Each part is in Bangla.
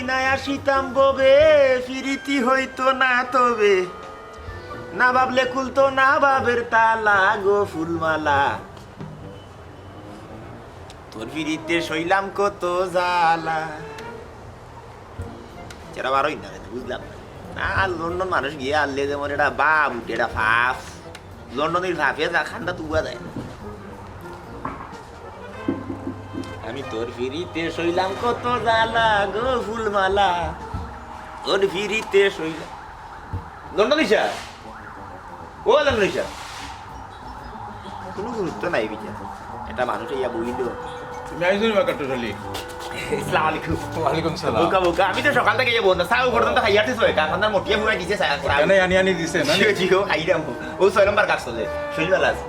মদিনায় আসিতাম ববে, ফিরিতি হইতো না তবে, না ভাবলে খুলতো না বাবের তালা গো ফুলমালা। তোর ফিরিতে শৈলাম কত জ্বালা। সেটা বারোই না বুঝলাম না। লন্ডন মানুষ গিয়ে আনলে যেমন এটা বাপ উঠে এটা ফাফ, লন্ডনের ফাফে যা খান্ডা তুবা যায়। আমি তোর ফিরিতে শৈলাম কত জ্বালা গো ফুলমালা, তোর ফিরিতে শৈলাম। লন্ডন ইসা ও লন্ডন ইসা কোনো গুরুত্ব নাই বিচার। এটা মানুষ ইয়া বইল। তুমি আইছো নি বাকাটো চলি? আসসালামু আলাইকুম। ওয়ালাইকুম সালাম। বোকা বোকা, আমি তো সকাল থেকে যাবো না, সাউ পর্যন্ত খাইয়াতে সয় কারখানার মোটিয়া ফুয়া দিছে এনে আনি দিছে না জিও খাইরাম। ও 6 নম্বর কাজ চলে শৈলবালা আছে।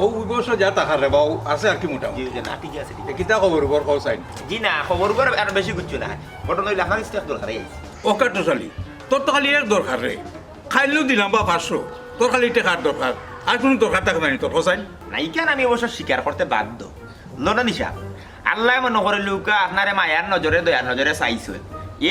ও উইবস যা টাকার রে বাউ আছে আর কি মোটা জি না ঠিক আছে ঠিক আছে। কিতা খবর বর কও চাই জি না খবর করে আর বেশি কিছু না। ঘটনা হইলে আপনার স্টেপ দরকার আছে। ও কাটো চলি তোর তো খালি এর দরকার রে, খাইলেও দিলাম বা 500, তোর খালি টাকার দরকার, আর কোনো দরকার থাকে না তোর কোসাই নাই কেন আমি অবশ্য স্বীকার করতে বাধ্য। লন্ডন হিসাব আল্লাহ মনে করে লোকা আপনারে মায়ার নজরে দয়ার নজরে চাইছে,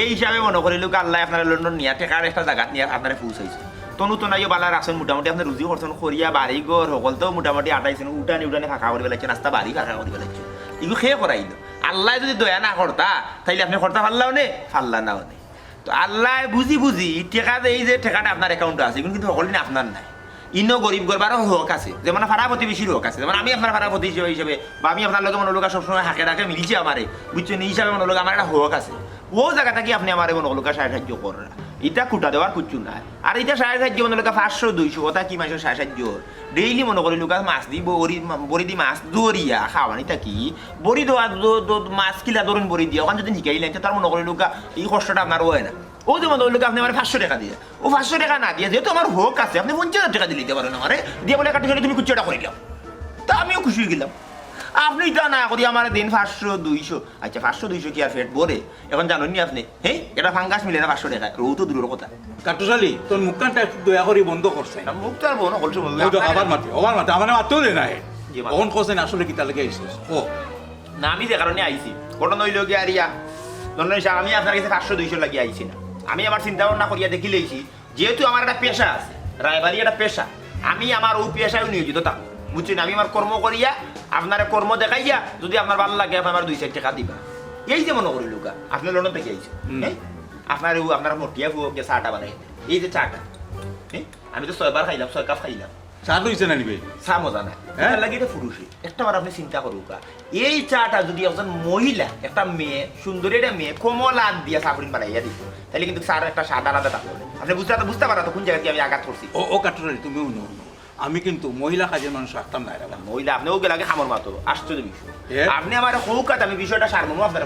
এই হিসাবে মনে করে লোক আল্লাহ আপনার লন্ডন নিয়ে টেকার একটা জায়গাত নিয়ে আপনারে পৌঁছাইছে। তনু তো নাই বালা রাখছেন মোটামুটি আপনার রুজি করছেন, খরিয়া বাড়ি ঘর সকল তো মোটামুটি আটাইছেন, উঠানি উঠানি ফাঁকা করে ফেলাচ্ছে, রাস্তা বাড়ি ফাঁকা করে ফেলাচ্ছে। এগুলো খেয়ে করাইল। আল্লাহ যদি দয়া না করতা তাইলে আপনি করতে পারলাও নে, পারলা নাও নে। তো আল্লাহ বুঝি বুঝি টেকা এই যে টেকাটা আপনার অ্যাকাউন্টে আছে এগুলো কিন্তু সকল আপনার নাই। ইনো গরিব গরবারও হক আছে, যেমন ভাড়া প্রতিবেশীর হক আছে, যেমন আমি আপনার ভাড়া প্রতিবেশী হিসেবে বা আমি আপনার লোক মনোলোক সবসময় হাঁকে ডাকে মিলছে আমারে বুঝছেন, এই হিসাবে মনোলোক আমার একটা হক আছে। ও জায়গা থেকে আপনি আমার মনোলোকা সাহায্য করেন, এটা কুটা দেওয়ার কুচ্ছু নাই। আর এটা সাহায্য মনোলোকা 500-200 কথা কি মাসের সাহায্য ডেইলি মনে করি লোক মাছ দি বড়ি দি মাছ দরিয়া খাওয়ানিটা কি বড়ি দেওয়া মাছ কিলা ধরুন বড়ি দিয়া ওখানে যদি শিখাইলেন তার মনে করি লোক এই কষ্টটা আপনার হয় না। ও যেমন ওই লোক আপনি আমার 500 টাকা দিয়ে, ও 500 টাকা না দিয়ে যেহেতু আমার হোক আছে আপনি 50,000 টাকা দিয়ে দিতে পারেন আমারে দিয়ে বলে কাটি তুমি কুচ্চটা করে দিলাম, তা আমিও খুশি হয়ে গেলাম। আপনি তা না করি আমার দিন 500-200, আচ্ছা 500-200 কি আর ফেট বলে এখন জানেন নি আপনি? হ্যাঁ এটা ফাঙ্গাস মিলে না 500 টাকা, রৌ তো দূরের কথা। কাটুশালি তোর মুখখানটা একটু দয়া করে বন্ধ করছে মুখ তো আর বোন বলছো আবার মাতে আমার মাতেও দে না কখন কোসেন আসলে কিতা লেগে আইছিস ও না আমি যে কারণে আইছি ঘটনা হইল গিয়ে আর ইয়া ধরুন আমি আপনার কাছে 500-200 লাগিয়ে আইছি না। আমি আমার চিন্তা ভাবনা করিয়া দেখি লেছি যেহেতু আমার একটা পেশা আছে, রায়বাড়ি একটা পেশা, আমি আমার ওই পেশায় নিয়োজিত থাকবো বুঝছেন। আমি আমার কর্ম করিয়া আপনার কর্ম দেখাইয়া যদি আপনার ভালো লাগে আমার 2-4 টাকা দিবা, এই যে মনে করি লোকা আপনি লন্ডন থেকে আইছে হ্যাঁ আপনার আপনার মোটিয়া ফুক যে চাটা বানাই এই যে চাটা হ্যাঁ আমি তো 6 বার খাইলাম, 6 কাপ খাইলাম, চা লইছে না নিবে চা মজা না লাগে এটা ফুরুষে একটা বার আপনি চিন্তা করুক এই চাটা যদি একজন মহিলা একটা মেয়ে সুন্দরী একটা মেয়ে কমলা দিয়া চাকরিন বানাইয়া দিত তাহলে কিন্তু স্যার একটা স্বাদ আলাদা থাকলো। আপনি বুঝতে পারা তো কোন জায়গায় আমি আঘাত করছি। ও কাটুশালি তুমি উনো আমি কিন্তু মহিলা কাজের মানুষ রাখতাম না এরা মহিলা আপনি ওকে লাগে খামর মাতো আশ্চর্য বিষয়। আপনি আমার হোকাত আমি বিষয়টা সারমো আপনার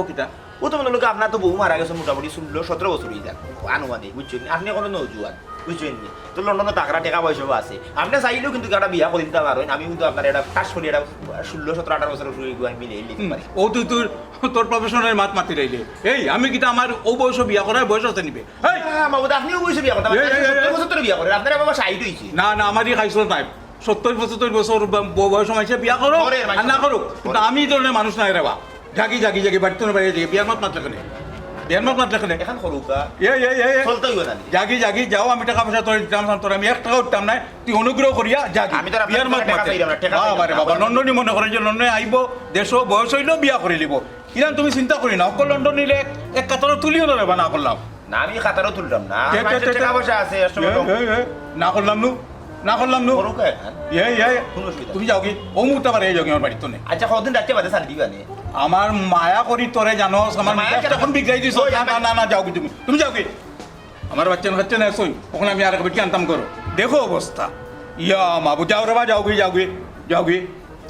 কিতা ও তো মনে লোক আপনার তো বউ মারা গেছে মোটামুটি 16-17 বছর হয়ে যাক আনুমানিক বুঝছেন, আপনি কোনো নজুয়ান বুঝছেন তো লন্ডনে টাকা টাকা পয়সাও আছে, আপনি চাইলেও কিন্তু একটা বিয়া করে দিতে পারেন। আমি কিন্তু আপনার এটা কাজ করি এটা 16-17-18 বছর মিলে লিখতে পারি। ও তুই তোর প্রফেশনের মাত মাতি রইলে এই আমি কিতা আমার ও বয়স বিয়া করার বয়স আছে নিবে আপনিও বয়সে বিয়া করতে 70 বছর বিয়া করেন আপনার বাবা 60 হয়েছে না আমারই খাইছিল টাইপ 70-75 বছর বয়স হয়েছে বিয়া করো আর না করুক, কিন্তু আমি এই ধরনের মানুষ নাই রে বা জাগি বাড়িতে বাইরে যাই বিয়ার মাত মাতলে বিয়ার মাত মাতলে এখন করুকা জাগি যাও আমি টাকা পয়সা তোর দিতাম তোর আমি 1 টাকা উঠতাম না, তুই অনুগ্রহ করিয়া জাগি আমি তো বিয়ার মাত মাতে বাবা লন্ডনই মনে করেন যে লন্ডনে আইব দেশ বয়স হইলেও বিয়া করে নিব ইরান তুমি চিন্তা করি না অকল লন্ডন নিলে এক কাতারও তুলিও না রে না করলাম না আমি কাতারও তুললাম না টাকা পয়সা আছে না করলাম তুমি যাও কি ও মুহূর্তে পারে যাও আমার বাড়িতে নেই। আচ্ছা কতদিন রাখতে পারে স্যার দিবা নে আমার মায়া করি তোরে জানো আমার মায়া এখন বিগড়াই দিছ না যাও কি তুমি যাও কি আমার বাচ্চা হচ্ছে না সই ওখানে আমি আর এক বেটি আনতাম করো দেখো অবস্থা ইয়া মাবু যাও রে বা যাও কি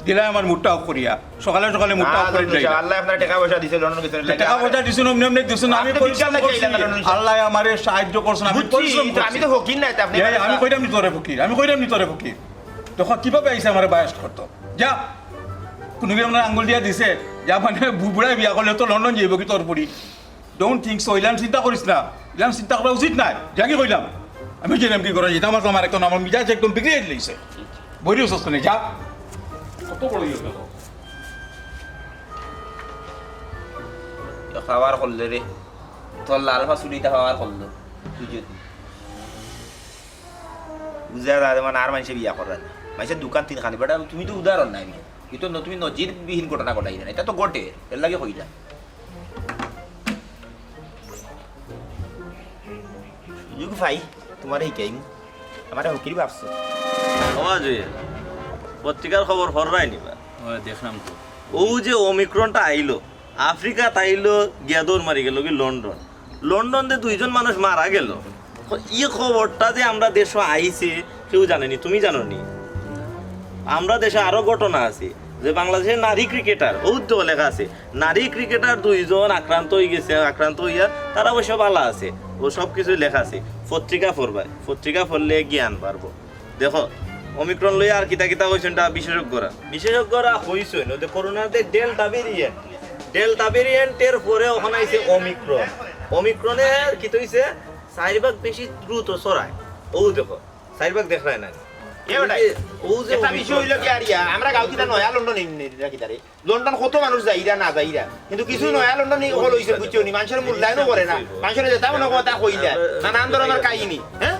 দিলাই আমার মুডটা অফ করিয়া সকালে মুডটা অফ করে দিই। আল্লাহ আপনার টাকা পয়সা দিছে লন্ডন গেছে টাকা পয়সা দিছুন এমনি দিছুন আমি পরিশ্রম করছি আল্লাহ আমারে সাহায্য করছেন আমি পরিশ্রম করছি আমি তো ফকির নাই আপনি আমি কইরাম নি তোরে ফকির তখন কিভাবে আইছে আমারে বায়াস করতো যা কোনো কি আমরা আঙ্গুল দিয়া দিছে যা মানে বুড়াই বিয়া করলে তো লন্ডন যাইব কি তোর পরি ডোন্ট থিঙ্ক সো ইলাম চিন্তা করিস না ইলাম চিন্তা করা উচিত নাই যাকে কইলাম আমি জানাম কি করা যেতাম আমার একদম আমার মিজাজ একদম বিগড়ে দিয়েছে বইরিও সস্ত নেই যা কত বড় ইয়ে খাবার করলে রে তোর লাল ফা চুরিটা হওয়ার করলো বুঝলি বুঝা মানে আর মানুষে বিয়া করার মানুষের দোকান তিনখানি বেটা তুমি তো উদাহরণ নাই কিন্তু তুমি নজিরবিহীন ঘটনা ঘটাই না এটা তো ঘটে এর লাগে হইলা সুযোগ ভাই তোমার শিকাইম আমার হকির ভাবছো যে পত্রিকার খবর হরাই নিবা দেখলাম তো ও যে ওমিক্রনটা আইলো আফ্রিকাত আইলো গিয়া দৌড় মারি গেল কি লন্ডন লন্ডনে 2 জন মানুষ মারা গেল এই খবরটা যে আমরা দেশে আইছে কেউ জানেনি তুমি জানো নি আমরা দেশে আরো ঘটনা আছে যে বাংলাদেশের নারী ক্রিকেটার ও লেখা আছে নারী ক্রিকেটার 2 জন আক্রান্ত হয়ে গেছে আক্রান্ত হইয়া তারা অবশ্য ভালো আছে ও সব কিছু লেখা আছে পত্রিকা পড়বা পত্রিকা পড়লে জ্ঞান পারবো দেখো ওমিক্রন লইয়া আর কিতা কিতা হয়েছেন বিশেষজ্ঞরা হয়েছেন ওদের করোনাতে ডেল্টা ভেরিয়েন্টের পরে ওখানে আইছে ওমিক্রন ওমিক্রনের কি হইছে 4 ভাগ বেশি দ্রুত ছড়ায় ও দেখো 4 ভাগ দেখায় না আমরা গাঁও কিনা নয়া লন্ডন কিতারে লন্ডন কত মানুষ যাইরা না যাইরা কিন্তু কিছু নয়া লন্ডন হল হইছে বুঝছো নি মানুষের মূল্যায়নও করে না মানুষের যেটা মনে কথা কইলা নানান ধরনের কাহিনী হ্যাঁ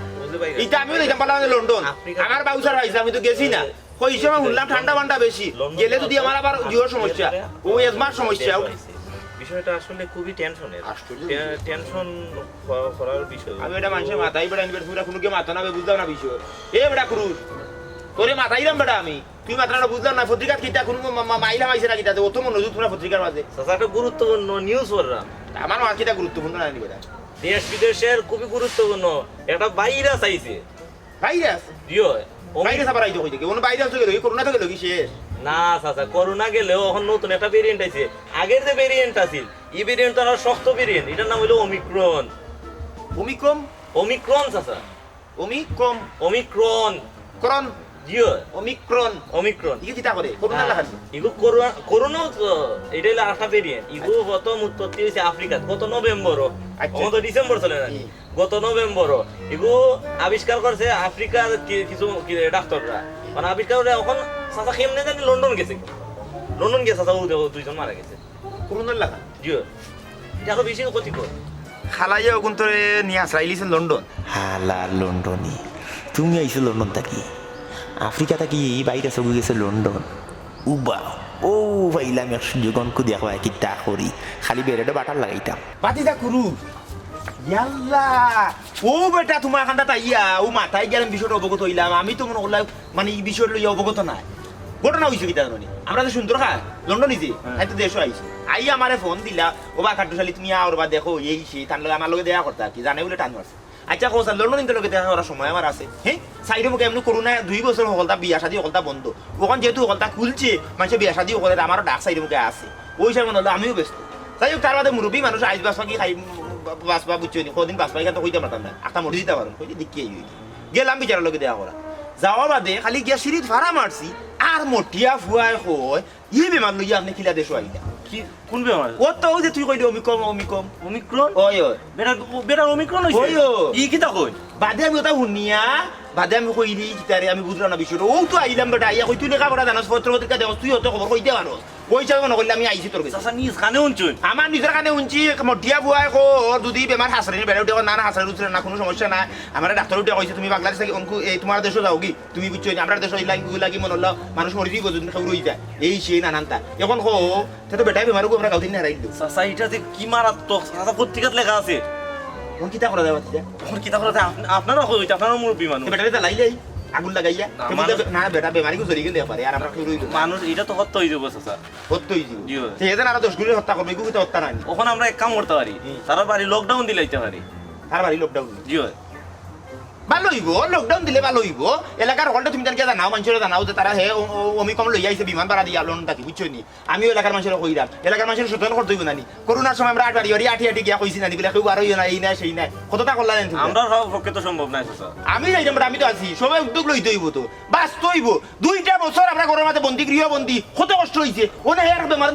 এটা আমিও দেখলাম পালা লন্ডন আমার বাউসার ভাইছে আমি তো গেছি না ওই সময় শুনলাম ঠান্ডা বান্ডা বেশি গেলে যদি আমার আবার জিওর সমস্যা ও এজমার সমস্যা বিষয়টা আসলে খুবই টেনশনের টেনশন করার বিষয় আমি এটা মানুষের মাথায় বেড়া নিবে পুরা কোনো কেউ মাথা না বুঝলাম না বিষয় এ বেটা ক্রুজ তোরে মাথায় রাম বেটা আমি তুই মাথাটা বুঝলাম না পত্রিকা কিতা কোনো মাইলা মাইছে না কিতা অত মনোযোগ তোমরা পত্রিকার মাঝে একটা গুরুত্বপূর্ণ নিউজ পড়লাম আমার মার কিতা গুরুত্বপূর্ণ না বেটা দেশ বিদেশের খুবই গুরুত্বপূর্ণ একটা ভাইরাস আইছে ভাইরাস জিও ভাইরাস আবার আইতো কই থেকে কোন ভাইরাস তো গেল করোনা তো গেল কি শেষ না চাচা করোনা গেলেও এখন নতুন একটা ভেরিয়েন্ট আইছে আগের যে ভেরিয়েন্ট আছিল এই ভেরিয়েন্ট তো শক্ত ভেরিয়েন্ট এটার নাম হলো ওমিক্রন ওমিক্রন ওমিক্রন চাচা ওমিক্রন ওমিক্রন করন জিও ওমিক্রন ওমিক্রন কি কিতা করে করোনা লাগান ইগো করোনা তো এটা হলো আরেকটা ভেরিয়েন্ট ইগো গত উৎপত্তি হয়েছে আফ্রিকাত গত নভেম্বর তো ডিসেম্বর চলে না গত নভেম্বর ইগো আবিষ্কার করছে আফ্রিকার কিছু ডাক্তাররা মানে আবিষ্কার করে এখন চাচা কেমনে জানি লন্ডন গেছে চাচা ও 2 জন মারা গেছে করোনা লাগান জিও এটা আরো বেশি ক্ষতিকর খালাইয়া ওগুন তোরে নিয়ে আসরাইলিছেন লন্ডন হালা লন্ডনই তুমি আইছো লন্ডন থাকি আফ্রিকা থাকি এই বাইরে চলে গেছে লন্ডন উবা ও ভাইলাম এক সুযোগনকু দেখো কিতা করি খালি বেড়েটা বাটার লাগাইতাম বাতিদা কুরু ইয়াল্লা ও বেটা তোমার কান্দা তাইয়া ও মাথায় গেলাম বিষয়টা অবগত হইলাম আমি তো মনে করলাম মানে এই বিষয়টা লইয়া অবগত নাই ঘটনা হয়েছে কি জানি আমরা তো সুন্দর খা লন্ডন ইজি আমি তো দেশও আইছি আই আমারে ফোন দিলা ও বা খাটুশালি তুমি আর বা দেখো এই সেই তার লগে আমার লগে দেখা করতা কি জানে বলে টান মারছে আচ্ছা কোসা লন্ডন ইন্টার লগে দেখা করার সময় আমার আছে হ্যাঁ সাইডে মুখে এমনি করোনা 2 বছর হলতা বিয়া শাদী হলতা বন্ধ ওখান যেহেতু হলতা খুলছে মানুষের বিয়া শাদী হলে আমারও ডাক সাইডে মুখে আছে ওই সময় হলো আমিও ব্যস্ত তাই হোক তার বাদে মুরব্বী মানুষ আইস বাস কি খাই বাসবা বুঝছো নি কদিন বাসবা এখান তো হইতে পারতাম না একটা মরে দিতে পারেন কই দেখিয়ে গেলাম বিচারের লগে দেখা করা যাওয়ার বাদে খালি গিয়া সিঁড়িত ভাড়া মারছি আর মটিয়া ফুয়াই হয় ই বেমার লইয়া আপনি খিলা দেশো আইলা কি কোন বেমার ও তো যে তুই কইলি অমিক্রম ওমিক্রন ওই ওই বেটা ওমিক্রন হইছে ওই ও। ই কিতা কই বাদে আমি ওটা শুনিয়া বাদে আমি কইলি কিতারে আমি বুঝলাম না বিষয়টা ও তো আইলাম বেটা আইয়া কই তুই লেখা পড়া জানাস পত্র পত্রিকা দেখ তুই অত খবর কইতে পারো ওই হিসাবে মনে করলে আমি আইছি তোর কাছে চাচা নিজ কানে উনছুন আমার নিজের কানে উঞ্চি মটিয়া বুয়াই কো যদি বেমার হাসরানি বেড়ে উঠে না হাসরানি উঠছে না কোনো সমস্যা নাই আমার ডাক্তার উঠে কইছে তুমি বাংলাদেশ থেকে অঙ্কু এই তোমার দেশে যাও কি তুমি বুঝছো আমরা দেশে লাগি মনে হলো মানুষ মরে দিব যদি খাবার হয়ে যায় এই সেই নানানটা এখন কো তো বেটাই বেমার আমরা গাউদিন হারাই দিল চাচা এটাতে কি মারাত্মক চাচা পত্রিকাত লেখা আছে কোন কিতা করা যাবে বাচ্চা ওর কিতা করে আপনারা কইতে আপনারা মুরব্বী মানুষ বেটারে লাইলাই আগুন লাগাইয়া না বেটা বেমারি কো জরি গেলে পারে আর আমরা খাবার হইল মানুষ এটা তো হত্যা হয়ে যাবো চাচা হত্যই জীব সেজন আর 10 গুলি হত্যা করবে এগুলো হত্যা নাই ওখানে আমরা এক কাম করতে পারি তারা বাড়ি লকডাউন দিলাইতে পারি তার বাড়ি লকডাউন জি হয় ভালো হইব লকডাউন দিলে ভালো হইব এলাকার হলটা তুমি তার জানাও মানুষের জানাও যে তারা হে অমিক্রম লই আইছে বিমান ভাড়া দিয়ে লন্ডন থাকি বুঝছো নি আমিও এলাকার মানুষের কইরাম এলাকার মানুষের সচেতন করতে হইব নানি করোনার সময় আমরা আটবাড়ি আটি গিয়া কইছি নানি বলে কেউ আর হইও না এই নাই সেই নাই কতটা করলা জানেন আমরা সব পক্ষে তো সম্ভব নাই চাচা আমি যাইতাম আমি তো আছি সবাই উদ্যোগ লইতে হইব তো বাস তো হইব 2টা বছর আমরা ঘরের মাঝে বন্দি গৃহবন্দী কত কষ্ট হইছে ওনে হেয়ার বেমার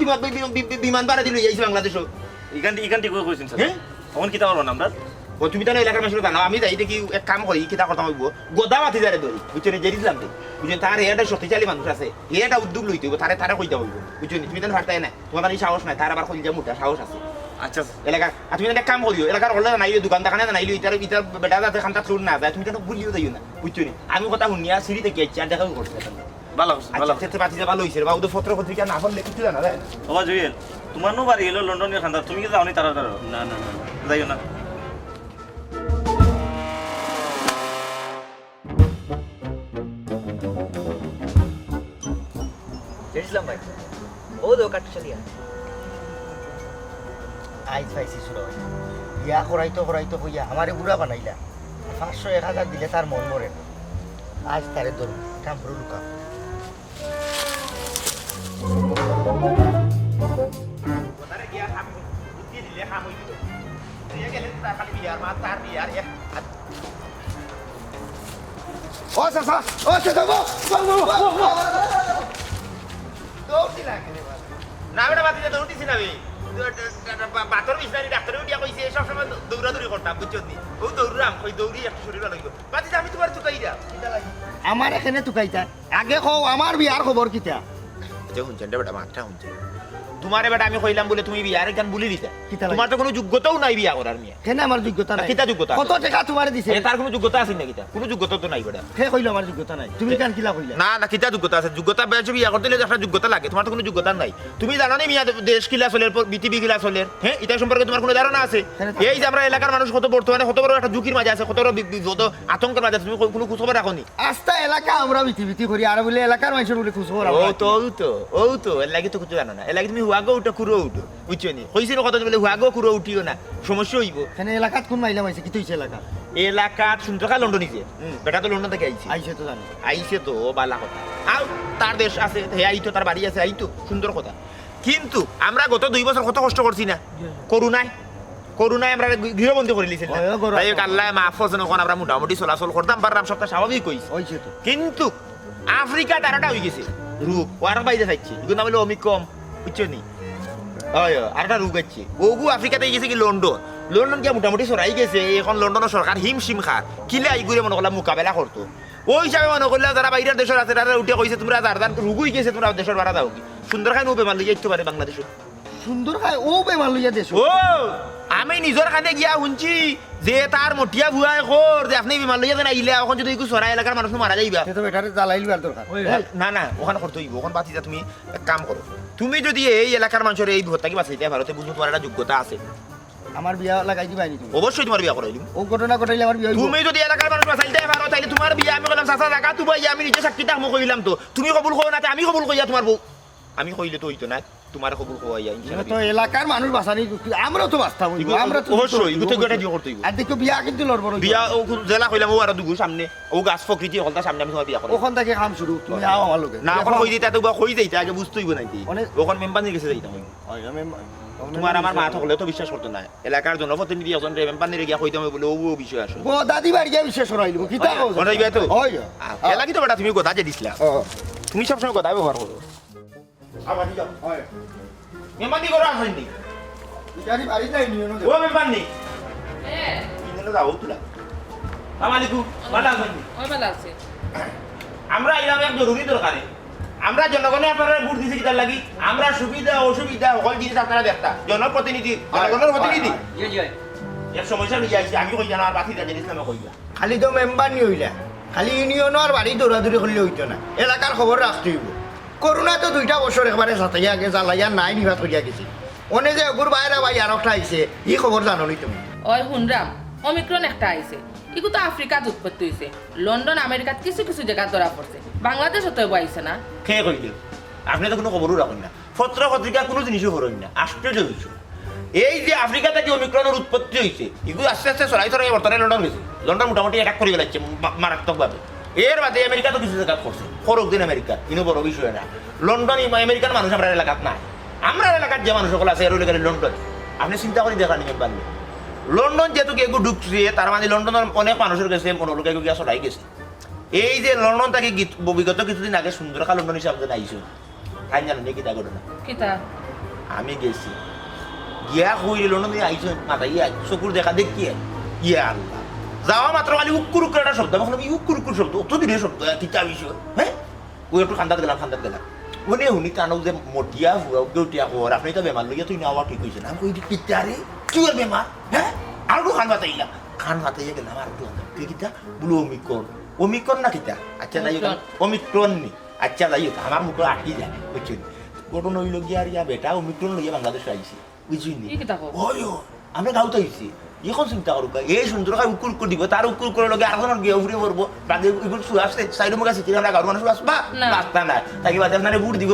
বিমান ভাড়া দিয়ে লই আইছে বাংলাদেশও ইকান ঠিক কইছেন স্যার হ্যাঁ তখন কিতা করবো আমরা ও তুমি তাহলে এলাকার মানুষের জানাও আমি যাই দেখি এক কাম করি কিতা কথা হইব গোদা মাতি যারে ধরি বুঝছো নি জেরি দিলাম বুঝছেন তার এটা শক্তিশালী মানুষ আছে এটা উদ্যোগ লইতে হইব তারে কইতে হইব বুঝছো নি তুমি তো ভারতাই না তোমার এই সাহস নাই তার আবার কইল যা মোটা সাহস আছে আচ্ছা এলাকার আর তুমি একটা কাম করিও এলাকার হলে নাইলে দোকান দেখানে নাইলে ইটার ইটার বেটা যাতে খান্তা চুর না যায় তুমি কেন ভুলিও যাইও না বুঝছো নি আমি কথা শুনিয়া সিঁড়ি থেকে আইছি আর দেখাও করছে ভালো ভালো আচ্ছা পাতি ভালো হয়েছে বা ওদের পত্র পত্রিকা না করলে কিছু জানা যায় বাবা জুয়েল তোমার নো বাড়ি গেলো লন্ডনের খান্দার তুমি কি যাওনি তারা তারা না না না যাইও না ইসলাম ভাই ও দো কাট চলিয়া আইজ পাইছি শুরু ইয়া করাইতো হইয়া আমারে বুড়া বানাইলা 500-1000 দিলে তার মন মরে না। আজ তারে ধরুন কাম করে লুকা ওটারে গিয়া খাম বুদ্ধি দিলে খাম হই দিল তুই গেলে তার খালি বিয়ার মা তার বিয়ার এক ও সাসা দৌড়তি লাগে না বেটা বাতিতে দৌড়তিছি না বে বাতর বিছনারি ডাক্তারে উঠিয়া কইছে সব সময় দৌড়াদৌড়ি করতাম বুঝছো নি ও দৌড়াম কই দৌড়ি একটু শরীর ভালো হইব বাতিতে আমি তোমার চুকাইরা আমার এখানে তুকাইতা আগে কও আমার বিয়ার খবর কিতা যে শুনছেন রে বেটা মাঠটা শুনছেন তোমারে বেটা আমি কইলাম বলে তুমি বিয়ার গান বলি দিতা কিতা লাগে? তোমার তো কোনো যোগ্যতাও নাই বিয়া করার মিয়া কেন আমার যোগ্যতা নাই কিতা যোগ্যতা কত টাকা তোমারে দিছে তার কোনো যোগ্যতা আছে না কিতা কোনো যোগ্যতা তো নাই বেটা হে কইলো আমার যোগ্যতা নাই তুমি কান কিলা কইলা না না কিতা যোগ্যতা আছে যোগ্যতা বেশ বিয়া করতে হলে একটা যোগ্যতা লাগে তোমার তো কোনো যোগ্যতা নাই তুমি জানো না মিয়া দেশ কিলা চলে পৃথিবী কিলা চলে হ্যাঁ এটা সম্পর্কে তোমার কোনো ধারণা আছে এই যে আমরা এলাকার মানুষ কত বর্তমানে কত বড় একটা ঝুঁকির মাঝে আছে কত বড় বিপদ আতঙ্কের মাঝে আছে তুমি কোনো খোঁজখবর রাখো নি আস্তা এলাকা আমরা বিতি করি আর বলে এলাকার মানুষের বলে খুশ ও তো এর লাগি তো কিছু জানো না এর লাগি তুমি হুয়াগো উঠো কুরো উঠো বুঝছো নি কইছিল কথা বলে হুয়াগো কুরো উঠিও না সমস্যা হইব এখানে এলাকাত কোন মাইলা মাইছে কি তুইছে এলাকা এলাকাত সুন্দরকা লন্ডন নিছে বেটা তো লন্ডন থেকে আইছে আইছে তো জানি আইছে তো বালা কথা আও তার দেশ আছে হে আইতো তার বাড়ি আছে আইতো সুন্দর কথা কিন্তু আমরা গত 2 বছর কত কষ্ট করছি না করুণায় আমরা গৃহবন্দী করে লিছিল না হয়, তাই আল্লাহ মাফ করছেন কোন আমরা মোটামুটি চলাচল করতাম পারলাম সবটা স্বাভাবিক হইছে হইছে তো কিন্তু আফ্রিকা তারাটা হয়ে গেছে রোগ ওয়ার বাইরে থাকছে এগুলো নাম হলো অমিক্রম বুঝছো নি আরেকটা রোগ আছে ওগু আফ্রিকাতে গেছে কি লন্ডন গিয়ে মোটামুটি সরাই গেছে এখন লন্ডনের সরকার হিমশিম খার কিলে আইগুড়ে মনে করলাম মোকাবেলা করতো ওই হিসাবে মনে করলে যারা বাইরের দেশের আছে তারা উঠে কইছে তোমরা যার রোগ হয়ে গেছে তোমরা দেশের বাড়া দাও কি সুন্দর খাই নো বেমার লিয়ে যেতে পারে বাংলাদেশে সুন্দর খায় ও বেমার লইয়া দেশ ও আমি নিজের কানে গিয়া শুনছি যে তার মটিয়া ভুয়াই খোর যে আপনি বিমান লইয়া দেন আইলে এখন যদি সরাই এলাকার মানুষ মারা যাইবা সে তো বেটারে জ্বালাই লিবার দরকার না না ওখানে করতে হইব ওখানে বাঁচিয়ে তুমি এক কাম করো তুমি যদি এই এলাকার মানুষের এই বিপদ থেকে বাঁচাইতে ভারতে বুঝবো তোমার একটা যোগ্যতা আছে আমার বিয়া লাগাই দিবাই নি তুমি অবশ্যই তোমার বিয়া করাইলিম ও ঘটনা ঘটাইলে আমার বিয়া হইব তুমি যদি এলাকার মানুষ বাঁচাইতে পারো তাইলে তোমার বিয়া আমি কইলাম চাচা জায়গা তুমি আমি নিজে সাক্ষী থাকবো কইলাম তো তুমি কবুল করো না আমি কবুল কইয়া তোমার বউ আমি কইলে তো হইতো না তোমার কবুল কইয়া তো এলাকার মানুষ বাঁচানি আমরা তো বাঁচতাম হইব আমরা তো অবশ্যই ইগুতে গোটা দিও করতে হইব আর দেখো বিয়া কিন্তু লড়বো না বিয়া ও জেলা কইলাম ও আর দুগু সামনে ও গাছ প্রকৃতি হলতা সামনে আমি তোমার বিয়া করব ওখান থেকে কাম শুরু তুমি আও আমার লগে না এখন কই দিতা তো কই যাইতা আগে বুঝতেই বনাইতি অনেক- ওখান মেম্বার নিয়ে গেছে যাইতাম তোমার আমার মা থাকলে তো বিশ্বাস করতো না এলাকার জনপ্রতিনিধি এখন মেম্বার নিয়ে গিয়া কইতাম বলে ও বিষয় আসে ও দাদি বাড়ি গিয়ে বিশেষ রাইলব কিতা কও ওনাই বিয়া তো হয় এলাকি তো বেটা তুমি কথা যে দিছিলা তুমি সবসময় কথা ব্যবহার করো আবার দিও হয় মেম্বার নি করো আসেননি গাড়ি বাড়ি যাই নিও না ও মেম্বার নি কিনে যাও তুলা আমালিকু ভালো আছেন ওই ভালো আছে আমরা এলাম এক জরুরি দরকারে আমরা জনগণের আপনারা ভোট দিছি কিতার লাগি আমরা সুবিধা অসুবিধা সকল জিনিস আপনারা দেখতা জনপ্রতিনিধি জনগণের প্রতিনিধি এক সমস্যা নিয়ে আইছি আমি কই জানা আর বাকি জিনিস নামে কইবা খালি তো মেম্বার নি হইলা খালি ইউনিয়ন আর বাড়ি দৌড়াদৌড়ি করলে হইতো না এলাকার খবর রাখতে হইব করোনা তো 2টা বছর একবারে সাতাইয়া আগে জ্বালাইয়া নাই নিভাত করিয়া গেছে অনে যে অগুর বাইরে ভাই আর একটা আইছে ই খবর জানো নি তুমি ওই হুনরাম অমিক্রন একটা আইছে ইগু তো আফ্রিকাত উৎপত্তি হইছে লন্ডন আমেরিকাত কিছু কিছু জায়গা ধরা পড়ছে বাংলাদেশও তো আইছে না খেয়ে কইলে আপনি তো কোনো খবরও রাখেন না পত্র পত্রিকা কোনো জিনিসও করেন না আশ্চর্য হইছো এই যে আফ্রিকা থেকে অমিক্রনের উৎপত্তি হয়েছে এগুলো আস্তে আস্তে সরাই সরাই বর্তমানে লন্ডন গেছে লন্ডন মোটামুটি অ্যাটাক করে ফেলাচ্ছে মারাত্মকভাবে এর বাদে আমেরিকা তো কিছু জায়গা করছে ফরক দিন আমেরিকা ইনো বড় বিষয় না লন্ডন আমেরিকান মানুষ আমরা এলাকাত নাই আমরা এলাকার যে মানুষ সকল আছে এর গেলে লন্ডন আপনি চিন্তা করে দেখা নিবেন পারলে লন্ডন যেহেতু এগু ঢুকছে তার মানে লন্ডনের অনেক মানুষের কাছে মনোলোক এগু গিয়া সরাই গেছে এই যে লন্ডন থেকে বিগত কিছুদিন আগে সুন্দরকা লন্ডন হিসাবে আইসো তাই জানেন নাকি তা ঘটনা কিতা আমি গেছি গিয়া কইলে লন্ডন দিয়ে আইসো মাথা ইয়া চকুর দেখা দেখি ইয়া আল্লাহ যাওয়া মাত্র খালি উক্কুর উক্কুর একটা শব্দ আমি উক্কুর উক্কুর শব্দ অত দিনের শব্দ কিতা বিষয় হ্যাঁ ওই একটু খান্দাত গেলাম উনি শুনি টানো যে মটিয়া হুয়া গৌটিয়া খবর আপনি তো বেমার লইয়া তুই নেওয়া ঠিক হয়েছে না আমি কই কিতারে তুই আর বেমার হ্যাঁ আর তো খান বাতাইলাম খান বাতাইয়া গেলাম আর তো তুই কিতা বলো অমিক্রণ না কিতা আচ্ছা যাই অমিক্রণ নি আচ্ছা যাই আমার মুখ আটকি যায় বুঝছেন কোটো নইল গিয়া আর ইয়া বেটা অমিক্রণ লইয়া বাংলাদেশে আইছে বুঝছিনি কি কিতা কও? ওই আমরা গাঁওতে আইছি এখন চিন্তা করুক এই সুন্দর উকুর উকুর দিব তার উকুর করে লগে আরেকজনের গিয়ে উফরে পড়বো বাকি এগুলো শুয়ে আসছে সাইড মুখ আছে আমরা গাঁর মানুষ আসবা না। রাস্তা নাই তাকে বাদে আপনারা বুট দিব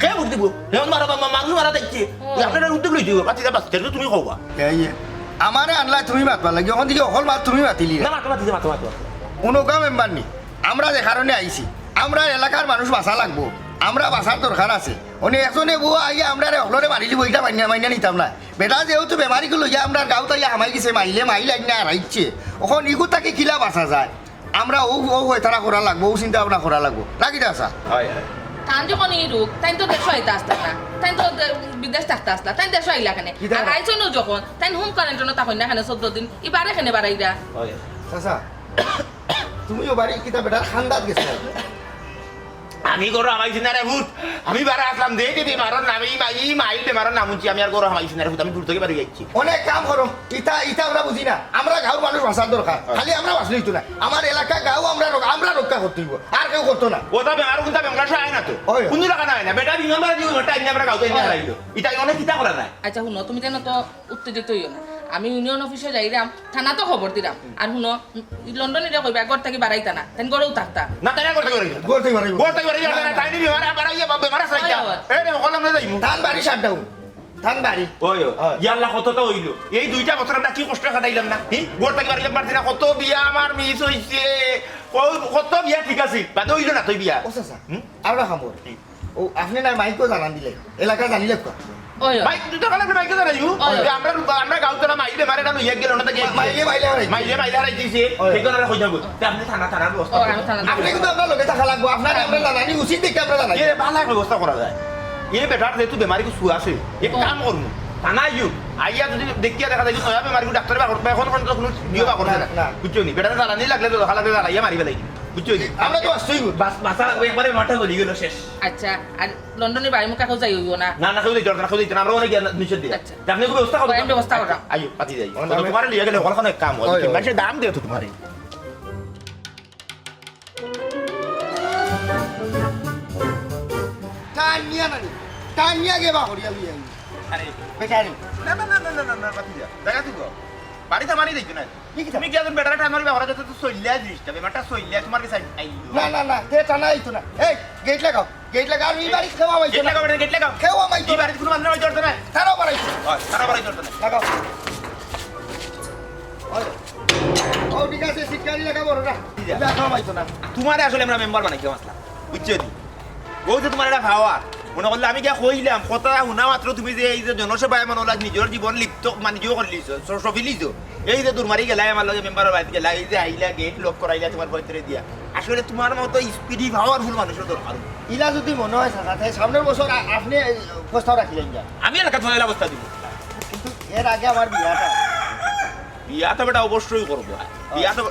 কে বুট দিব হেমন মারা মানুষ মারা দেখছে আপনারা উদ্যোগ লই দিব বাচ্চা বাচ্চা তুমি কবা এই আমারে আনলা তুমি মাতবা লাগে ওখান থেকে অকল মাত তুমি মাতিলি না মাতো উনকা মেম্বার নি আমরা যে কারণে আইছি আমরা এলাকার মানুষ বাঁচা লাগবো আমরা বাঁচার দরকার আছে অনেক একজনে বউ আইয়া আমরা হলরে মারিলি বইটা মাইনা নিতাম না বেটা যেহেতু বেমারিকে লইয়া আমরা গাঁত আইয়া হামাই গেছে মাইলে আইনা হারাইছে ওখন ইগু তাকে কিলা বাঁচা যায় আমরা ও হয়ে তারা করা লাগবো ও চিন্তা ভাবনা করা লাগবো নাকি আসা হয় তান যখন এই রোগ তাই তো দেশ আইতে আসতা না তাই তো বিদেশ থাকতে আসলা তাই দেশ আইলা কেন কিতা? আর আইছো না যখন তাই হোম কোয়ারেন্টাইনে তখন না কেন 14 দিন এবারে কেন বাড়াইরা হয় চাচা তুমিও বাড়ি কিতা বেটার খান্দাত গেছে আমি গরো হামাইছি না রে ভূত আমি বারে আসলাম দেখে বেমারর নামে এই মাইল বেমারর নাম হচ্ছে আমি আর গরো হামাইছি না রে ভূত আমি দূর থেকে বাড়ি যাচ্ছি অনেক কাম করো ইটা আমরা বুঝি না আমরা গাঁর মানুষ বাঁচার দরকার খালি আমরা বাঁচলেই তো না আমার এলাকা গাঁও আমরা রক্ষা করতে হইব আর কেউ করতো না ওটা বেমার কোনটা বেমার আয় না তো হয়। কোন টাকা নাই না বেটা বিমান মারা দিও ওটা আমরা গাঁতে নিয়ে হারাইলো এটা অনেক কিতা করা নাই আচ্ছা শুনো তুমি যেন তো উত্তেজিত হইও না আমি ইউনিয়ন অফিসে যাইরাম থানা তো খবর দিলাম আর শুনো লন্ডনে রে কইবা ঘর থেকে বাড়াইতা না তেন গড়েও থাকতা না তাই করতে পারি করতে পারিব করতে পারি না তাই নি বেমার আবার ইয়া বেমার আছে এই রে কলম না যাইমু ধান বাড়ি শাট ডাউন ধান বাড়ি ওই ইয়াল্লা কতটা হইলো এই দুইটা বছর আমরা কি কষ্ট কাটাইলাম না গোর থেকে বাড়িলাম পারছি না কত বিয়া আমার মিস হইছে কত বিয়া ঠিক আছে বাদ হইলো না তুই বিয়া ও চাচা আমরা খামর ও আপনি না মাইকও জানান দিলে এলাকা জানিলে কো ওই ভাই তুই তো কালে ভাই কে জানাইউ আমরা গাঁতে না মাইলে মারে না ইয়া গেল না তাকে মাইলে হারাই মাইলে হারাই দিছে ঠিক করে কই যাবো আপনি থানার ব্যবস্থা ও আমি থানা আপনি কিন্তু আমরা লগে থাকা লাগবো আপনার আমরা জানানি উচিত দেখে আমরা জানাই এ ভালো ব্যবস্থা করা যায় এ বেটার যেহেতু বেমারিকে শুয়ে আছে এক কাম করবো থানা আইয়ু আইয়া যদি দেখিয়া দেখা যায় সয়া বেমারিকে ডাক্তারে বা করতে এখন কোনো দিও বা করতে না না। বুঝছো নি বেটারে জানানি লাগলে তো দেখা লাগলে জানাইয়া মারি ফেলাই বুঝছো নি আমরা তো আসছই বাসা লাগবে একবারে মাঠে চলে গেল শেষ আচ্ছা আর লন্ডনের বাড়ি মুখা কেউ যাই হইব না না কেউ দিতে না কেউ দিতে না আমরা অনেক নিষেধ দিই আচ্ছা। আপনি ব্যবস্থা করুন আমি ব্যবস্থা করলাম। আইয়ু পাতি যাই তোমার লিয়ে গেলে ওখানে কাম হয় হয়। মানুষের দাম দিও তো তোমার টানিয়া গে বা হরিয়া লইয়া আরে বেটারি না পাতি যা দেখা তুই বাড়িতে মারি দিছ না তুমি কি একজন বেটারে টাইম মারবে ওরা তো সইল্লা জিনিসটা বেমারটা সইল্লা তোমার কাছে আইলো না তে টানা আইতো না এই গেট লাগাও আর এই বাড়ি খেওয়া মাইতো গেট না লাগাও গেট লাগাও খেওয়া মাইতো এই না বাড়িতে কোনো মানুষ নাই জড়তে না তারাও বাড়াইতো সারা বাড়ি জড়তে না লাগাও ও ঠিক আছে সিটকারি লাগাবো না খেওয়া মাইতো না তোমারে আসলে আমরা মেম্বার বানাই কেউ আসলাম বুঝছো নি ও যে তোমার এটা খাওয়া মনে করলে আমি গিয়া কইলাম কথা শুনা মাত্র তুমি যে এই যে জনসেবায় মনে হল নিজের জীবন লিপ্ত নিজেও করে লিছো সফি লিছো এই যে দূর মারি গেলাই আমার লগে মেম্বারের বাড়িতে গেলা এই যে আইলা গেট লক করাইলা তোমার ভয়তরে দিয়া আসলে তোমার মতো স্পিডি পাওয়ারফুল মানুষের দরকার ইলা যদি মনে হয় সাথে সামনের বছর আপনি প্রস্তাব রাখিলেন যা আমি এলাকা থানায় অবস্থা দিব কিন্তু এর আগে আমার বিয়াটা বিয়া তো বেটা অবশ্যই করবো বিয়া তো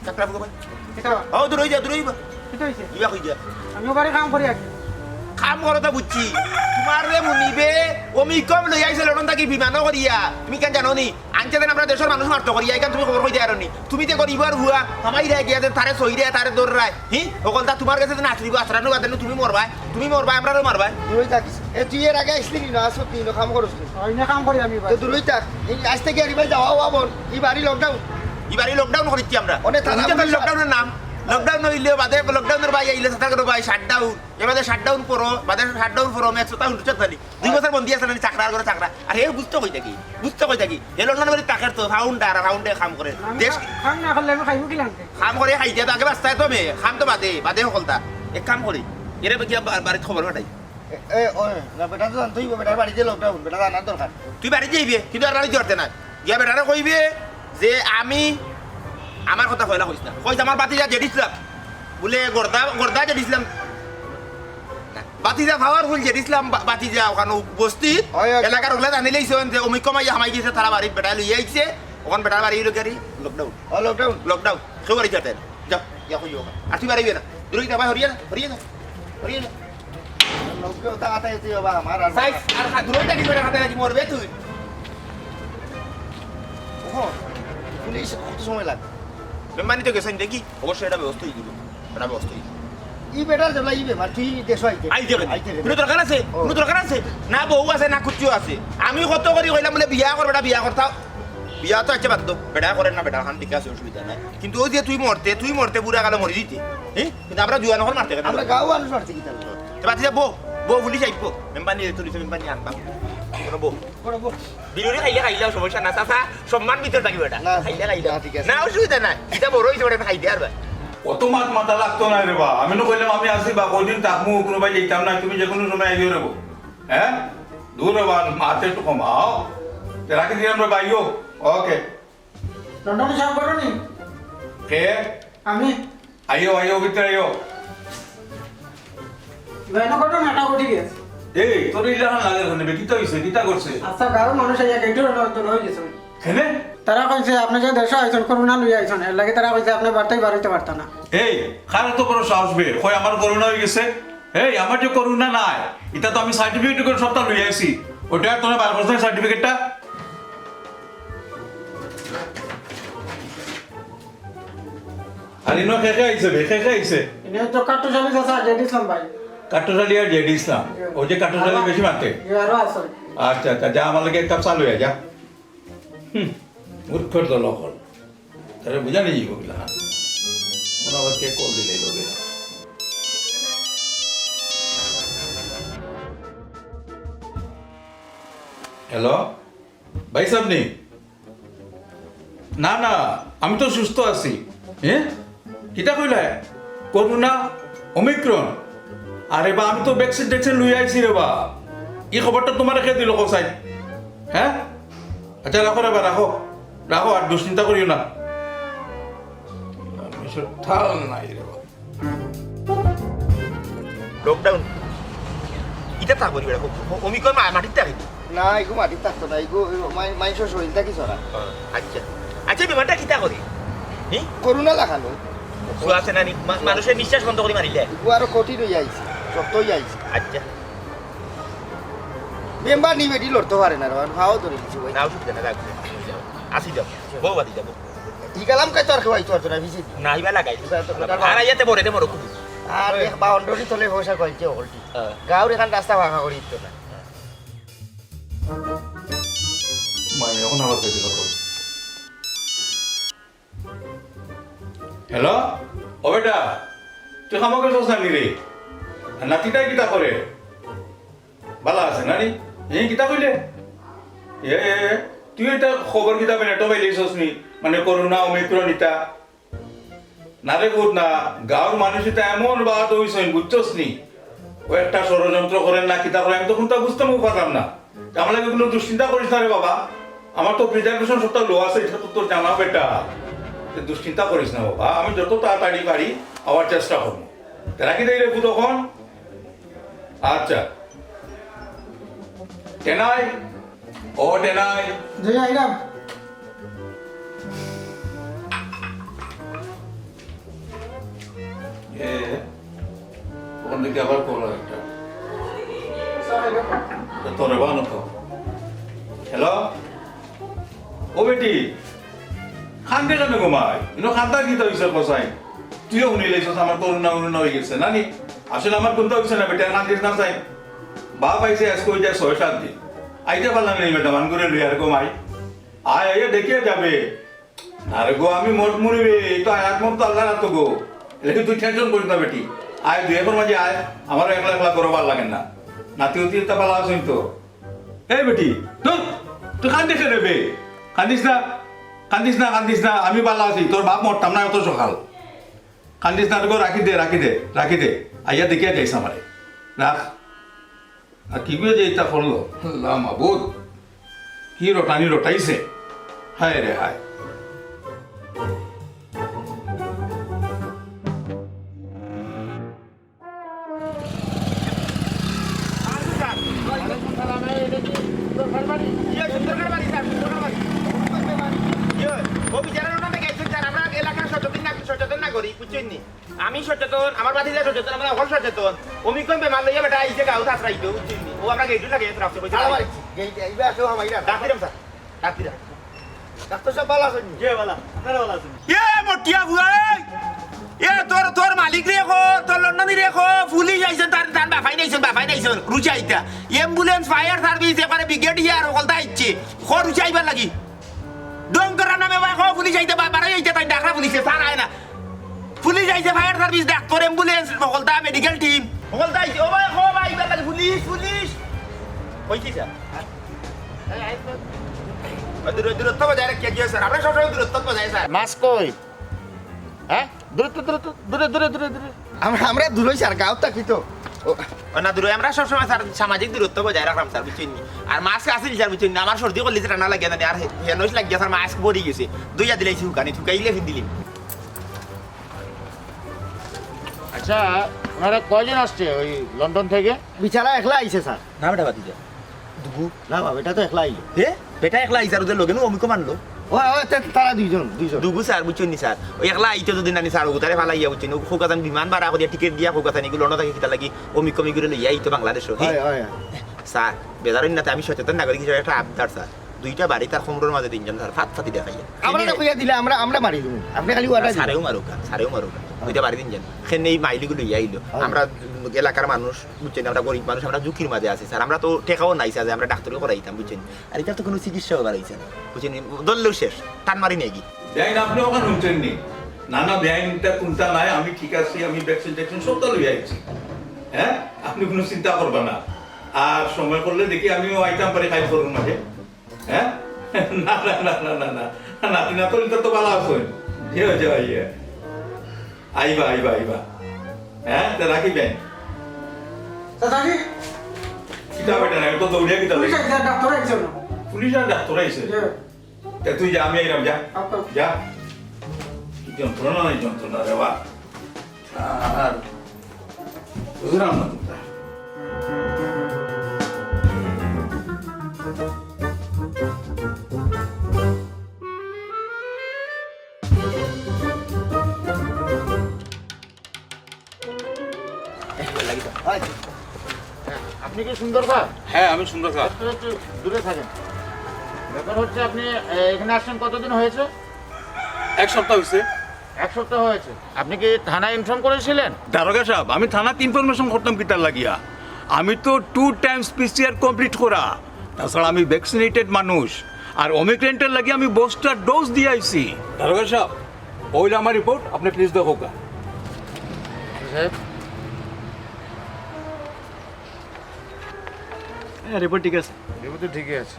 ডাক্তার বাবু ভাই ও দূর হয়ে যা দূর হয়ে যা বিয়া হয়ে যা আমি বাড়ি কাম করি আর কাম করো তো বুঝছি তোমার রে মুনিবে অমিকম লই আইছে লড়ন থাকি বিমানও করিয়া তুমি কেন জানো নি আনতে দেন আমরা দেশের মানুষ মারতো করিয়া এখান তুমি খবর কইতে আরনি তুমি তে করিব আর হুয়া আমাই রে গিয়া তারে সইরে তারে দৌড়ায় হি ওকলটা তোমার কাছে নাচরিব আছরানো বাদেন তুমি মরবা আমরাও মারবা দূরই থাকিস এ তুই এর আগে আসলি না আসো তুই কাম করছ অন্য কাম করি আমি তো দূরই থাক এই আজ থেকে আর এবার যাওয়া হওয়া বল এই বাড়ি লকডাউন এবারে লকডাউন করিচ্ছি আমরা অনেক থানা পুলিশ- লকডাউনের নাম লকডাউন হইলে বাদে লকডাউনের বাই আইলে সাথে করে বাই শাটডাউন এবারে শাটডাউন করো বাদে শাটডাউন করো ম্যাচ তা উঠছে তালি 2 বছর বন্ধি আছে না চাকরা করে চাকরা আর হে বুঝতে কই থাকি হে লন্ডন বাড়ি টাকার তো ফাউন্ডে কাম করে দেশ কাম না করলে আমি খাইব কি লাগবে কাম করে খাইতে তো আগে বাস্তায় তো মে কাম তো বাদে সকলতা এক কাম করি এরে গিয়া বাড়িতে খবর পাঠাই এ ও না বেটা তো জানতই বেটার বাড়িতে লকডাউন বেটা জানার দরকার তুই বাড়ি যাইবে কিন্তু আর বাড়ি জড়তে না গিয়া বেটারে কইবে যে আমি আমার কথা কইলা কইস না কইস আমার বাতিজা জেডিসলাম বলে গর্দা জেডিসলাম বাতিজা পাওয়ারফুল জেডিসলাম বাতিজা ওখানে উপস্থিত এলাকার ওগুলা জানি লাইছেন যে অমিক কমাইয়া হামাই গেছে তারা বাড়ির বেটা লইয়া আইছে ওখান বেটার বাড়ি হইলো গাড়ি লকডাউন ও লকডাউন কেউ বাড়ি যেতেন যাও ইয়া কইও আর তুই বাড়িবে না দূরে যাবা হরিয়া না লোককেও তাকাতে হইতে বাবা আমার আর সাইজ আর দূরটা কি করে হাতে লাগি মরবে তুই ওহো পুলিশ কত সময় লাগে মেম্বানি তো গেছেন দেখি অবশ্যই এটা ব্যবস্থা হয়ে যাবে এটা ব্যবস্থা হয়ে যাবে ই বেটার জলা ই বেমার তুই দেশ আইতে আইতে কোনো দরকার আছে কোনো দরকার আছে না বউ আছে না কুচিও আছে আমি কত করে কইলাম বলে বিয়া কর বেটা বিয়া করতাও বিয়া তো আছে বাদ দাও বেটা করেন না বেটা খান ঠিক আছে অসুবিধা নাই কিন্তু ওই যে তুই মরতে বুড়া কালে মরে দিতে হ্যাঁ কিন্তু আমরা জুয়া নহল মারতে আমরা গাঁও মানুষ মারছি কি তাহলে বাতি যাব বউ পুলিশ আইব মেম্বানি তুলিছে মেম্বানি আনবা কোনো বউ বড় বিরুরি খাইলে সমস্যা না চাচা সম্মান ভিতরে থাকি বেটা না, খাইলে না, ঠিক আছে। না অসুবিধা নাই এটা বড় হইছে বেটা খাইতে আর অত মাথা লাগতো না রে বা আমি তো কইলাম আমি আসি বা কদিন থাকবো কোনোবাই যেতাম না তুমি যে কোনো সময় আইও রে হ্যাঁ দূর রে বা মাথা একটু কমাও রাখি দিলাম রে ভাইও ওকে লন্ডনে সব করো নি কে আমি আইও ভিতরে আইও ভাইনা করো না এটা উঠি গেছে এই তোর ইলাহান লাগে ওখানে কিতা হইছে কিতা করছে আচ্ছা গাঁও মানুষ আইয়া গেটু রয়ে গেছে কেনে তারা কইছে আপনি যে দেশ আইছেন করোনা লই আইছেন এর লাগে তারা কইছে আপনি বার্তাই বাড়িতে পারতা না এই কার তো বড় সাহস বে কই আমার করোনা হয়ে গেছে এই আমার যে করোনা নাই এটা তো আমি সার্টিফিকেট করে সবটা লই আইছি ওটা তোরা বার করছ সার্টিফিকেটটা আরে নো খেকে আইছে এনে তো কাটু চলে যাচ্ছে আগে দিছিলাম ভাই কাটুশালি আর জেডি ইসলাম ওই যে কাটুশালি বেশি মারতে আরো আছে আচ্ছা যা আমার লাগে এক কাপ চালু হয়ে যা উৎকট দল হল তাহলে বুঝা নেই বগলা মনে আবার কে কল দিলে লোকে হ্যালো ভাই সামনে না আমি তো সুস্থ আছি হ্যাঁ কিটা কইলা করোনা ওমিক্রন আরে বা আমি তো ভ্যাকসিন লুই আইছি রে বা এই খবরটা তোমার রেখে দিল কোসাই হ্যাঁ আচ্ছা রাখো রে বা রাখো আর দুশ্চিন্তা করিও না ঠাল নাই রে বা লকডাউন এটা তা করি বেটা অমিকর মাটির থাকে না এগো মাটি থাকতো না এগো মানুষের শরীরটা কি চড়া আচ্ছা বিমানটা কিতা করি হ্যাঁ করোনা লাগানো আছে না মানুষের নিঃশ্বাস বন্ধ করে মারিলে এগো আরো কঠিন হয়ে আইছে শক্ত হয়ে আইছে আচ্ছা মেম্বার নি বেটি লড়তে পারে না রে ভাও ধরে দিছি ভাই না অসুবিধা না রাখবে আসি যাও বউ বাদি যাবো ইগালাম কাই তোর খাওয়াই তোর না ভিজি না ইবা লাগাই আর আইয়াতে মরে খুব আর এক বাউন্ডারি তলে পয়সা কইছে হলটি গাঁওর এখান রাস্তা ফাঁকা করি দিত না মানে এখন আবার পেতে দেখো হ্যালো ও বেটা তুই খামাকে সোস নাকি রে নাতিটাই কিতা করে ভালো আছে না নি এই কিতা কইলে তুই এটা খবর কিতা বেনে তো বাইলিছস নি মানে করোনা ওমিক্রন ইটা না রে বুঝ না গাঁওর মানুষ এটা এমন বাদ হইছেন বুঝছস নি ও একটা ষড়যন্ত্র করেন না কিতা করে আমি তখন তা বুঝতামও পারলাম না আমার লাগে কোনো দুশ্চিন্তা করিস না রে বাবা আমার তো প্রিজার্ভেশন সবটা লো আছে এটা তো তোর জানা বেটা দুশ্চিন্তা করিস না বাবা আমি যত তাড়াতাড়ি পারি আবার চেষ্টা করবো রাখি দেই রে তখন আচ্ছা টেনাই যে আইলাম ওখান থেকে আবার কল একটা তোরে বানো তো হ্যালো ও বেটি খান্দে কেন ঘুমাই খান্দা কি হয়েছে কসাই তুইও শুনি লাইছস আমার করোনা হয়ে গেছে নানি আসলে আমার কোনটা হয়েছে না বেটা খান্দিস না চাই বাপ আইসে আজকে ওই যায় 6-7 দিন আইতে পারলাম না ম্যাডাম আন করে লই আর ঘুমাই আয় দেখিয়ে যাবে আরে গো আমি মোট মুড়িবে এই তো আয়াত মত আল্লাহ না তো গো এলে তুই টেনশন করিস না বেটি আয় দুই এখন মাঝে আয় আমার একলা করো ভাল লাগে না নাতি অতি তা ভালো আছেন তো এই বেটি তুই কান্দি খেয়ে নেবে কান্দিস না আমি ভালো আছি তোর বাপ মরতাম না অত সকাল কান্দিস না গো রাখি দে আইয়া দেখিয়া যাইস আমারে রাখ আর কি বুঝে যে এটা করলো আল্লাহ মাবুদ কি রটাইছে হায় রে হায় আমি সচেতন আমার বাতিজা সচেতন আমরা অকল সচেতন অমিক্রণ বেমার লইয়া বেটা আইছে গাঁও থাকরাইতো বুঝছেন নি? ও আমরা গেইটু লাগে রাখতে কইছে তালা মারিছি গেইতে আইবা আসো হামাইরা ডাক্তার স্যার ডাক্তার ডাক্তার সাহেব ভালো আছেন কে বলা আপনারা বলা আছেন এ মটিয়া বুয়াই এ তোর মালিক রে কো তোর লন্ডনি রে কো পুলিশ আইছে তার বাফাই নাইছেন রুচি আইতা অ্যাম্বুলেন্স ফায়ার সার্ভিস এবারে ব্রিগেড হিয়ার হলতা আইছে খ রুচি আইবার লাগি ডঙ্করা নামে ভাই খ পুলিশ আইতে বাবারে আইতে তাই ডাকরা পুলিশে স্যার আয় না পুলিশ আইছে ফায়ার সার্ভিস ডাক্তার অ্যাম্বুলেন্স হলতা মেডিকেল টিম হলতা আইছে ও ভাই খ ভাই আইবার লাগি পুলিশ কইছি স্যার দূরত্ব বজায় রাখিয়া গিয়ে স্যার আমরা সবসময় দূরত্ব বজায় স্যার মাস্ক কই হ্যাঁ দূরে আমরা দূরে স্যার গাঁও থাকি তো না দূরে আমরা সবসময় স্যার সামাজিক দূরত্ব বজায় রাখলাম স্যার বুঝছেন নি আর মাস্ক আসিল স্যার বুঝছেন না আমার সর্দি করলে যেটা না লাগিয়া জানি আর হেনস লাগিয়া স্যার মাস্ক পরি গেছে দুইয়া দিলাইছি হুকানি ঠুকাইলে ফিন দিলিম আচ্ছা ওনারা কয়জন আসছে ওই লন্ডন থেকে? বিচারা একলা আইছে স্যার না বেটা বাতি যা না বাবা এটা তো একলা আইলো হে বেটা একলা আইসার ওদের লগে অমিক মানলো তারা দুইজন দুগু স্যার বুঝছেন নি স্যার ওই একলা আইতে যদি নানি স্যার ওগুতারে ফালাইয়া বুঝছেন খোকাতান বিমান ভাড়া করিয়া টিকিট দিয়া খোকাতান এগুলো লন্ডন থেকে কিতা লাগি অমিক করে লইয়া আইতো বাংলাদেশও স্যার বেজারের নাতে আমি সচেতন নাগরিক হিসেবে একটা আবদার স্যার দুইটা বাড়ি তার খমরের মাঝে তিনজন স্যার ফাতি দেখাইয়া আমরা কইয়া দিলে আমরা মারি দিমু আপনি খালি ওয়াটা সারেও মারুকা দুইটা বাড়ি তিনজন সেখানে এই মাইলিগুলো লইয়া আইলো আমরা এলাকার মানুষ বুঝছেন আমরা গরিব মানুষ আমরা ঝুঁকির মাঝে আছি স্যার আমরা তো টেকাও নাই স্যার যে আমরা ডাক্তারও করাইতাম বুঝছেন আর এটা তো কোনো চিকিৎসাও করাইছে না বুঝছেন দললেও শেষ টান মারি নেই বেআইন আপনি ওখানে শুনছেননি না বেআইনটা কোনটা নাই আমি ঠিক আছি আমি ভ্যাকসিন ট্যাকসিন সব তো লইয়া আইছি হ্যাঁ আপনি কোনো চিন্তা করবেন না আর সময় করলে দেখি আমিও আইতাম পারি খাই করুন মাঝে হ্যাঁ না নাতি না তো ভালো আছেন আইবা হ্যাঁ তা রাখিবেন দাদাজি কিতা বেটা না তো দৌড়িয়া কিতা পুলিশ আইছে ডাক্তার আইছে না পুলিশ আর ডাক্তার আইছে তা তুই যা আমি আইলাম যা কি যন্ত্রণা রে বা আর বুঝলাম না আপনি কি সুন্দর খা? হ্যাঁ আমি সুন্দর স্যার একটু দূরে থাকেন। ব্যাপার হচ্ছে আপনি এখানে আসছেন কতদিন হয়েছে? এক সপ্তাহ হয়েছে 1 সপ্তাহ হয়েছে। আপনি কি থানায় ইনফর্ম করেছিলেন? দারোগা সাহেব আমি থানাতে ইনফরমেশন করতাম কিতার লাগিয়া আমি তো 2 টাইমস পিসিআর কমপ্লিট করা তাছাড়া আমি ভ্যাকসিনেটেড মানুষ আর ওমিক্রনটার লাগিয়ে আমি বুস্টার ডোজ দিয়ে আইছি দারোগা সাহেব ওইল আমার রিপোর্ট আপনি প্লিজ দেখো কা সাহেব হ্যাঁ রিপোর্ট ঠিক আছে রিপোর্ট তো ঠিকই আছে।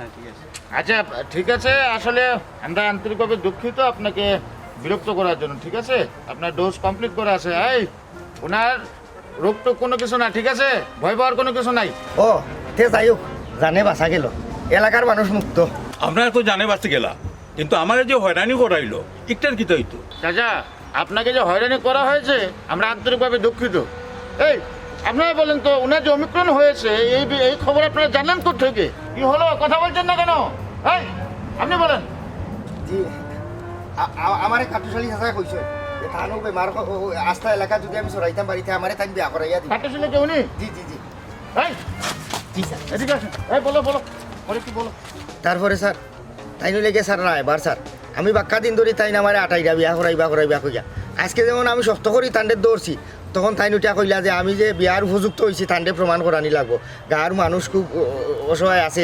আচ্ছা ঠিক আছে, আসলে আমরা আন্তরিকভাবে দুঃখিত আপনাকে বিরক্ত করার জন্য। ঠিক আছে, আপনার ডোজ কমপ্লিট করা আছে। এই ওনার রোগ তো কোনো কিছু না, ঠিক আছে, ভয় পাওয়ার কোনো কিছু নাই। ও তে যাই হোক জানে বাঁচা গেল এলাকার মানুষ মুক্ত আপনারা তো জানে বাঁচতে গেলা কিন্তু আমার যে হয়রানি করাইলো একটার কি হইতো চাচা আপনাকে যে হয়রানি করা হয়েছে আমরা আন্তরিকভাবে দুঃখিত। এই আপনারা বলেন তো ওনার যে অমিক্রণ হয়েছে এই খবর আপনারা জানলেন কোথেকে? কি হলো, কথা বলছেন না কেন? এই আপনি বলেন। জি আমার কাটুশালী চাচা কইছে যে থানো বেমার আস্থা এলাকা যদি আমি চড়াইতাম বাড়িতে আমারে তাই বিয়া করাইয়া দিই কাটতে কে উনি? জি এই জি স্যার এদিকে আসেন। এই বলো পরে কি বলো? তারপরে স্যার তাই নইলে গে স্যার না এবার স্যার আমি বাক্কা দিন ধরে তাই না আমার আটাইরা বিয়া করাইবা কইয়া আজকে যেমন আমি শক্ত করি তান্ডে দৌড়ছি তখন তাই নুটিয়া কইলা যে আমি যে বিয়ার উপযুক্ত হয়েছি তান্ডে প্রমাণ করানি লাগবো। গাঁর মানুষ খুব অসহায় আছে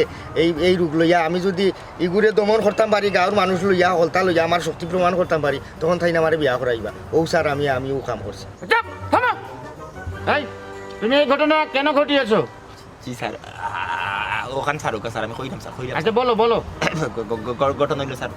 এই রোগ লইয়া আমি যদি ইগুরে দমন করতাম পারি গাঁর মানুষ লইয়া হলতা লইয়া আমার শক্তি প্রমাণ করতাম পারি তখন তাই না আমার বিয়া করাইবা। ও স্যার আমিও কাম করছি। এই তুমি এই ঘটনা কেন ঘটিয়েছো? জি স্যার ওখান স্যার ওকা স্যার আমি কইলাম স্যার আচ্ছা বলো। ঘটনা হইলো স্যার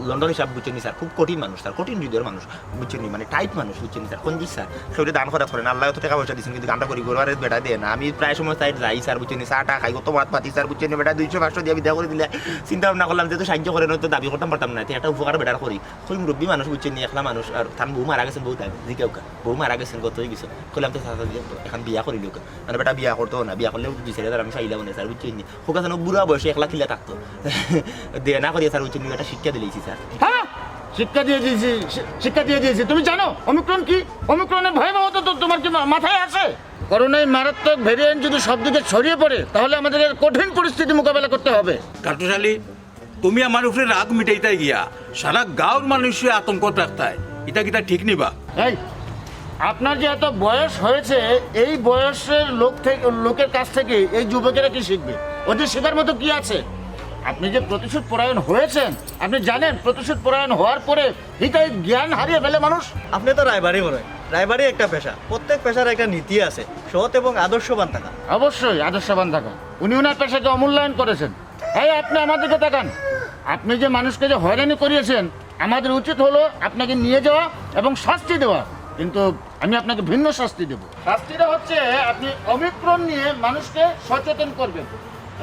লন্ডন হিসাব বুঝছেন স্যার খুব কঠিন মানুষ স্যার কঠিন হৃদয়ের মানুষ বুঝছেন মানে টাইট মানুষ বুঝছেন স্যার কঞ্জিস স্যার সেটা দান করা করেন আল্লাহ তো টাকা পয়সা দিচ্ছেন কিন্তু গানটা করি গোরবারে বেটা দেয় না। আমি প্রায় সময় সাইড যাই স্যার বুঝছেন চাটা খাই কত ভাত পাতি স্যার বুঝছেন বেটা 200-500 দিয়ে বিদা করে দিলে চিন্তা ভাবনা করলাম যে তো সাহায্য করে নয়তো দাবি করতাম পারতাম না একটা উপকার বেটার করি খুব মুরব্বী মানুষ বুঝছেন একলা মানুষ আর তার বউ মারা গেছেন বউ থাকে জিকেও বউ মারা গেছেন কত হয়ে গেছে করলাম তো এখন বিয়া করিল মানে বেটা বিয়া করতো না বিয়া করলেও 2,000 আমি ফাইলাম না স্যার বুঝছেন হোকাছেন বুড়া বয়সে একলা খিলা থাকতো দেয়া না করিয়া স্যার বুঝছেন একটা শিক্ষা দিলেছি স্যার। হ্যাঁ শিক্ষা দিয়ে দিয়েছি। তুমি জানো অমিক্রণ কি? অমিক্রণের ভয়াবহতা তো তোমার কি মাথায় আছে? করোনায় মারাত্মক ভেরিয়েন্ট যদি সব দিকে ছড়িয়ে পড়ে তাহলে আমাদের কঠিন পরিস্থিতি মোকাবেলা করতে হবে। কাটুশালী তুমি আমার উপরে রাগ মিটাইতাই গিয়া সারা গাঁওর মানুষে আতঙ্কত রাখতায় এটা কিটা ঠিক নিবা? এই আপনার যে এত বয়স হয়েছে, এই বয়সের লোকের কাছ থেকে এই যুবকেরা কি শিখবে? ওদের শেখার মতো কি আছে? আপনি যে প্রতিশোধ পরায়ণ হয়েছেন, আপনি জানেন প্রতিশোধ পরায়ণ হওয়ার পরে হিতায় জ্ঞান হারিয়ে ফেলে মানুষ। আপনি তো রায়বাড়ি মনে হয়, রায়বাড়ি একটা পেশা, প্রত্যেক পেশার একটা নীতি আছে, সৎ এবং আদর্শবান থাকা। অবশ্যই আদর্শবান থাকা। উনি ওনার পেশাকে অমূল্যায়ন করেছেন। এই আপনি আমাদেরকে তাকান, আপনি যে মানুষকে যে হয়রানি করিয়েছেন, আমাদের উচিত হলো আপনাকে নিয়ে যাওয়া এবং শাস্তি দেওয়া, কিন্তু আমি আপনাকে ভিন্ন শাস্তি দেব। শাস্তিটা হচ্ছে আপনি ওমিক্রন নিয়ে মানুষকে সচেতন করবেন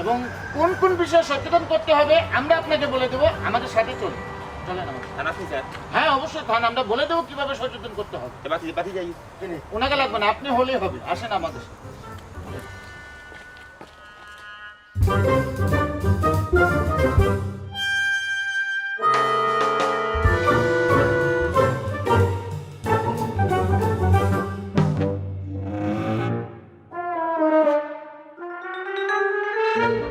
এবং কোন কোন বিষয়ে সচেতন করতে হবে আমরা আপনাকে বলে দেবো। আমাদের সাথে চলুন, চলেন আমার। থানা কি স্যার? হ্যাঁ অবশ্যই থান, আমরা বলে দেবো কিভাবে সচেতন করতে হবে। বাতি যাই। ওনাকে লাগবে না, আপনি হলেই হবে। আসেন আমাদের সাথে। Thank you.